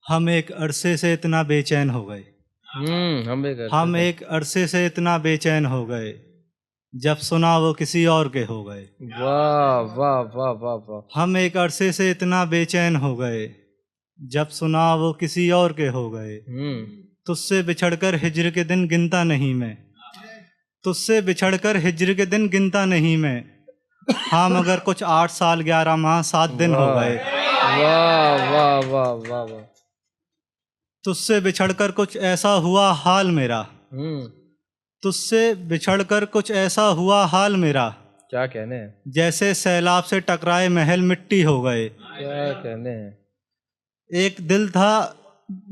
हम एक अरसे से इतना बेचैन हो गए। हम एक अरसे से इतना बेचैन हो गए, जब सुना वो किसी और के हो गए। वाह वाह वाह वाह वाह। हम एक अरसे से इतना बेचैन हो गए, जब सुना वो किसी और के हो गए। तुझसे बिछड़कर हिज्र के दिन गिनता नहीं मैं, तुझसे बिछड़कर हिज्र के दिन गिनता नहीं मैं। हाँ मगर कुछ 8 साल 11 माह 7 दिन हो गए। वाह वाह वाह वाह वाह। तुझसे बिछड़कर कुछ ऐसा हुआ हाल मेरा, तुझसे बिछड़कर कुछ ऐसा हुआ हाल मेरा। क्या कहने हैं, जैसे सैलाब से टकराए महल मिट्टी हो गए। क्या कहने हैं। एक दिल था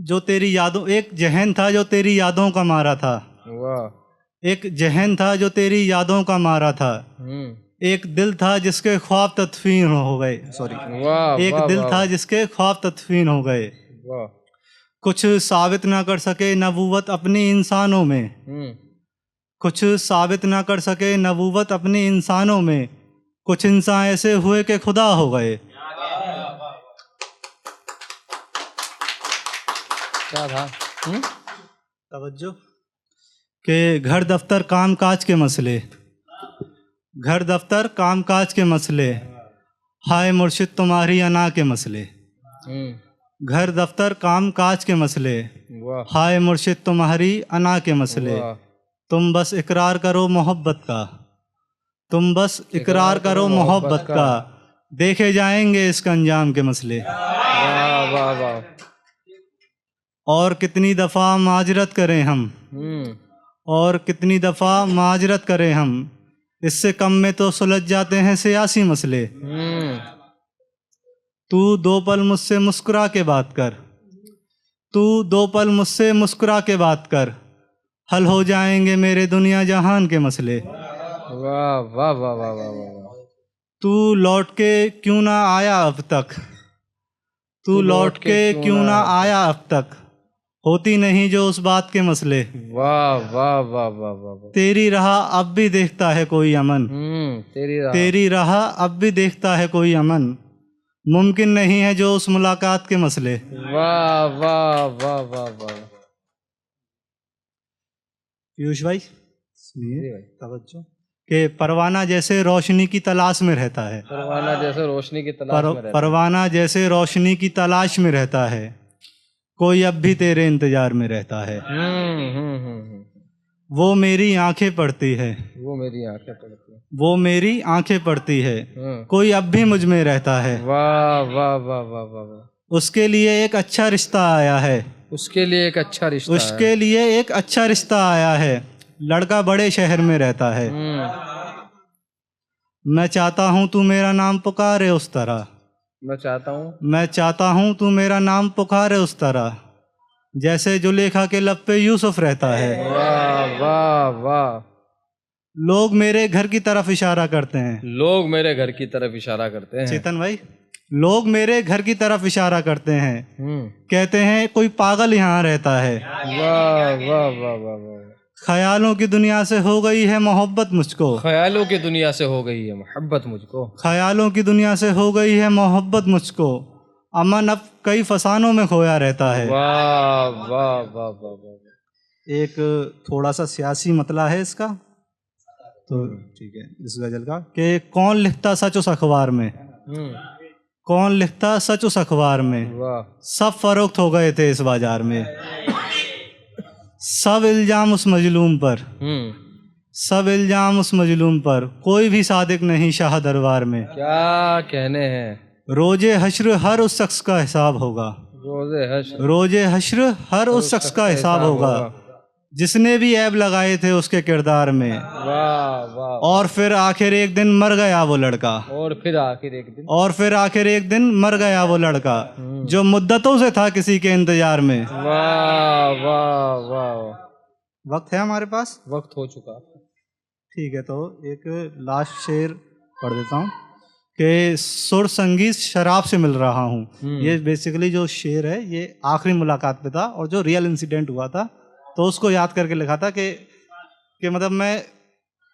जो तेरी यादों, एक जहन था जो तेरी यादों का मारा था। वाह। एक जहन था जो तेरी यादों का मारा था। एक दिल था जिसके ख्वाब तदफीन हो गए। वाह। एक दिल था जिसके ख्वाब तदफीन हो गए। वाह। कुछ साबित ना कर सके नबूवत अपनी इंसानों में, कुछ साबित ना कर सके नबूवत अपनी इंसानों में। कुछ इंसान ऐसे हुए कि खुदा हो गए। क्या था? तवज्जो के घर दफ्तर काम काज के मसले, घर दफ्तर काम काज के मसले। हाय मुर्शिद तुम्हारी अना के मसले। घर दफ्तर काम काज के मसले। हाय मुर्शिद तुम्हारी अना के मसले। तुम बस इकरार करो मोहब्बत का, तुम बस इकरार करो मोहब्बत का। देखे जाएंगे इसका अंजाम के मसले। वाह वाह वाह। और कितनी दफ़ा माजरत करें हम, और कितनी दफ़ा माजरत करें हम। इससे कम में तो सुलझ जाते हैं सियासी मसले। तू 2 पल मुझसे मुस्कुरा के बात कर, तू 2 पल मुझसे मुस्कुरा के बात कर। हल हो जाएंगे मेरे दुनिया जहान के मसले। वाह वाह वाह वाह वाह वाह। तू लौट के क्यों ना आया अब तक, तू लौट के क्यों ना आया अब तक। होती नहीं जो उस बात के मसले। वाह वाह वाह वाह वाह। तेरी राह अब भी देखता है कोई अमन, तेरी राह अब भी देखता है कोई अमन। मुमकिन नहीं है जो उस मुलाकात के मसले। वाह वाह वाह वाह वाह। पीयूष भाई सुनिए तवज्जो कि परवाना जैसे रोशनी की तलाश में रहता है, परवाना जैसे रोशनी की तलाश में रहता है। परवाना जैसे रोशनी की तलाश में रहता है, कोई अब भी तेरे इंतजार में रहता है। वो मेरी आंखें पढ़ती है, वो मेरी आंखें पढ़ती है, वो मेरी आंखें पढ़ती है। कोई अब भी मुझ में रहता है। वाह वाह वाह वाह वाह। उसके लिए एक अच्छा रिश्ता आया है, उसके लिए एक अच्छा रिश्ता, उसके लिए एक अच्छा रिश्ता आया है। लड़का बड़े शहर में रहता है। मैं चाहता हूँ तू मेरा नाम पुकारे उस तरह, मैं चाहता हूँ, मैं चाहता हूँ तू मेरा नाम पुकारे उस तरह, जैसे जुलेखा के लब पे यूसुफ रहता है। वाह वाह वाह। लोग मेरे घर की तरफ इशारा करते हैं, लोग मेरे घर की तरफ इशारा करते हैं। चेतन भाई, लोग मेरे घर की तरफ इशारा करते हैं। कहते हैं कोई पागल यहाँ रहता है। वाह वाह वाह वाह वाह। ख्यालों की दुनिया से हो गई है मोहब्बत मुझको, ख्यालों की दुनिया से हो गई है मोहब्बत मुझको, ख्यालों की दुनिया से हो गई है मोहब्बत मुझको। अमन अब कई फसानों में खोया रहता है। वाह वाह वाह वाह वाह। एक थोड़ा सा सियासी मतला है इसका, तो ठीक है इस गजल का कि कौन लिखता सच उस अखबार में, कौन लिखता सच उस अखबार में। सब फरोख्त हो गए थे इस बाजार में। सब इल्जाम उस मजलूम पर, सब इल्जाम उस मजलूम पर। कोई भी सादिक नहीं शाह दरबार में। क्या कहने हैं। रोजे हश्र हर उस शख्स का हिसाब होगा, रोजे हश्र हर उस शख्स का हिसाब होगा, जिसने भी ऐब लगाए थे उसके किरदार में। वाह वाह। और फिर आखिर एक दिन मर गया वो लड़का, और फिर आखिर एक दिन, और फिर आखिर एक दिन मर गया वो लड़का, जो मुद्दतों से था किसी के इंतजार में। वाह वाह वाह। वक्त है हमारे पास, वक्त हो चुका। ठीक है तो एक लास्ट शेर पढ़ देता हूँ कि सुर संगीत शराब से मिल रहा हूँ। ये बेसिकली जो शेर है ये आखिरी मुलाकात पे था और जो रियल इंसिडेंट हुआ था, तो उसको याद करके लिखा था कि मतलब मैं,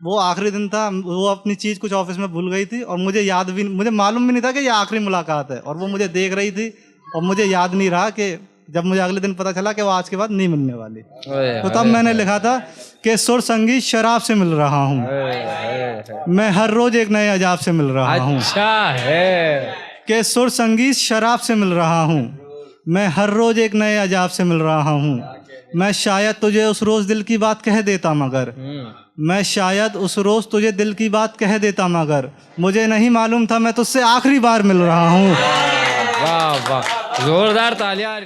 वो आखिरी दिन था, वो अपनी चीज़ कुछ ऑफिस में भूल गई थी और मुझे याद भी, मुझे मालूम भी नहीं था कि ये आखिरी मुलाकात है, और वो मुझे देख रही थी और मुझे याद नहीं रहा कि जब मुझे अगले दिन पता चला कि वो आज के बाद नहीं मिलने वाली, ओए, तो तब मैंने लिखा था कि सुर संगीत शराब से मिल रहा हूँ, मैं हर रोज एक नए अजाब से मिल रहा हूँ। अच्छा है। कि सुर संगीत शराब से मिल रहा हूँ, मैं हर रोज एक नए अजाब से मिल रहा हूँ। मैं शायद तुझे उस रोज दिल की बात कह देता मगर, मैं शायद उस रोज तुझे दिल की बात कह देता मगर मुझे नहीं मालूम था मैं तुझसे आखिरी बार मिल रहा हूँ। वाह वाह, जोरदार तालियां।